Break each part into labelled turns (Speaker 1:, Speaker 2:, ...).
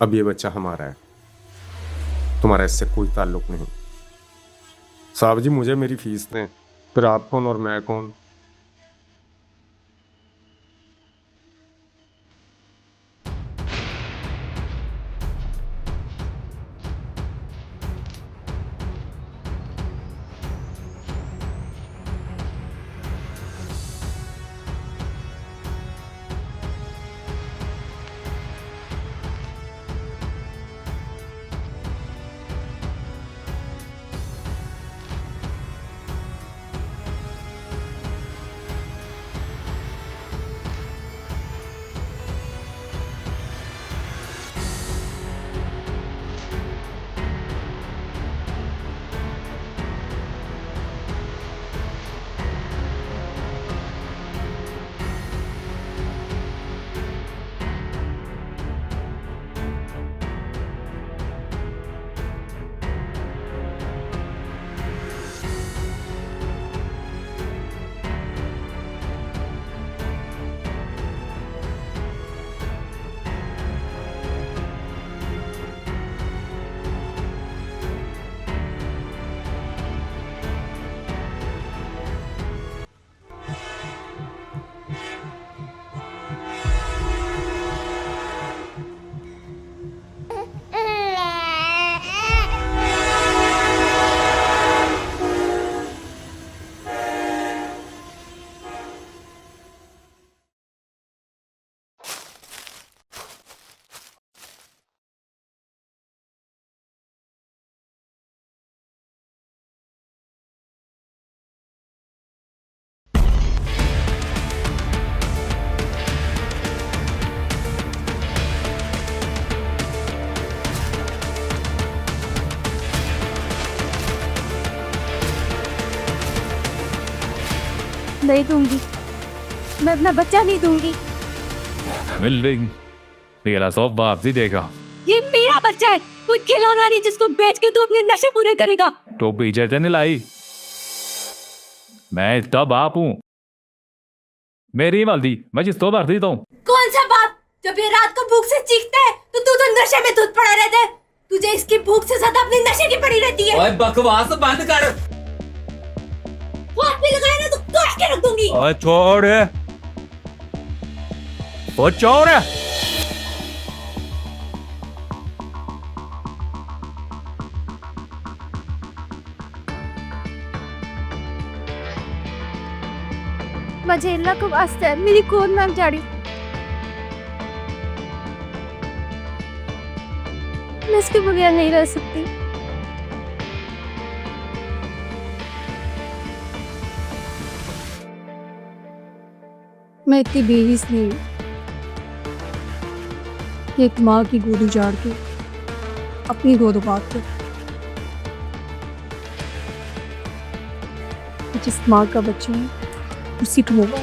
Speaker 1: अब ये बच्चा हमारा है, तुम्हारा इससे कोई ताल्लुक नहीं। साहब जी मुझे मेरी फीस दें, फिर आप कौन और मैं कौन।
Speaker 2: नहीं दूंगी, मैं अपना बच्चा नहीं दूंगी।
Speaker 3: मिलिंग तेरा सब वापसी देगा।
Speaker 2: ये मेरा बच्चा है, कोई खिलौना नहीं जिसको बेच के तू अपने नशे पूरे करेगा।
Speaker 3: तो पीछे से नहीं लाई, मैं इसका बाप हूँ। मेरी मर्जी, मैं जिसको मर्जी दूं।
Speaker 2: कौन सा बाप? जब ये रात को भूख से चीखते हैं तो तू तो नशे में धुत पड़ा रहता है। तुझे इसकी भूख से ज्यादा अपने नशे की पड़ी रहती है।
Speaker 4: ओए बकवास बंद कर।
Speaker 2: हाथ पे लगाया ना तो काट के रख दूंगी।
Speaker 3: ओए छोड़, वो चोर है।
Speaker 2: मुझे अल्लाह को वास्ता है, मेरी कोन ना जाड़ी। मैं इसके बगैर नहीं रह सकती। मैं इतनी बेहिस नहीं हूँ कि एक माँ की गोद उजाड़ के अपनी गोद बात कर। जिस माँ का बच्चा है उसी को होगा।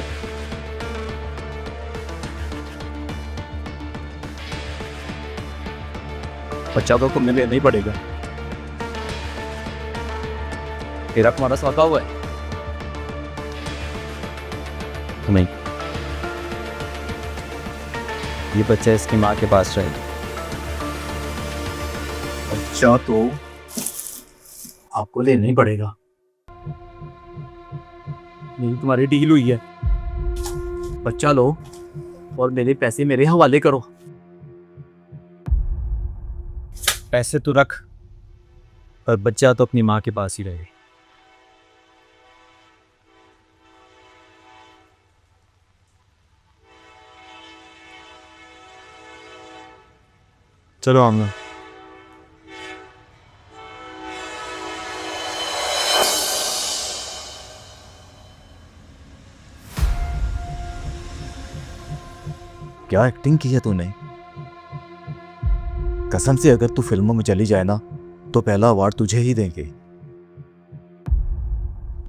Speaker 4: बच्चा तो तुम्हें लेना ही पड़ेगा। तेरा तुम्हारा सौदा हुआ है? नहीं, ये बच्चा इसकी माँ के पास रहेगा।
Speaker 5: बच्चा तो आपको लेना ही पड़ेगा। नहीं, तुम्हारी डील हुई है। बच्चा लो और मेरे पैसे मेरे हवाले करो।
Speaker 4: पैसे तो रख, पर बच्चा तो अपनी माँ के पास ही रहे।
Speaker 5: चलो आमना। क्या एक्टिंग की है तूने? कसम से अगर तू फिल्मों में चली जाए ना तो पहला अवार्ड तुझे ही देंगे।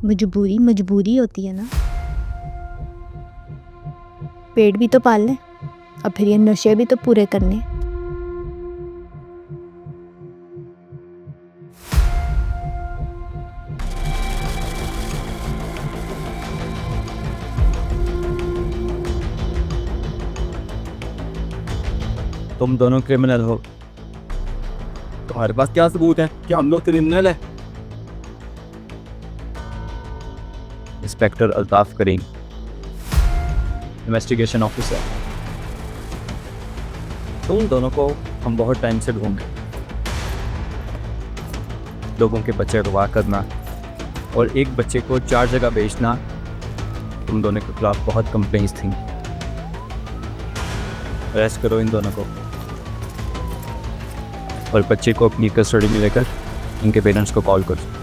Speaker 6: मजबूरी मजबूरी होती है ना। पेट भी तो पालने और फिर ये नशे भी तो पूरे करने।
Speaker 4: तुम दोनों क्रिमिनल हो,
Speaker 5: तुम्हारे पास क्या सबूत है कि हम लोग क्रिमिनल है?
Speaker 4: इंस्पेक्टर अल्ताफ करीम, इन्वेस्टिगेशन ऑफिसर। तुम दोनों को हम बहुत टाइम से ढूंढ रहे हैं। लोगों के बच्चे अगवा करना और एक बच्चे को 4 जगह बेचना, तुम दोनों के खिलाफ बहुत कंप्लेंट्स थी। अरेस्ट करो इन दोनों को और बच्चे को अपनी कस्टडी में लेकर इनके पेरेंट्स को कॉल करो।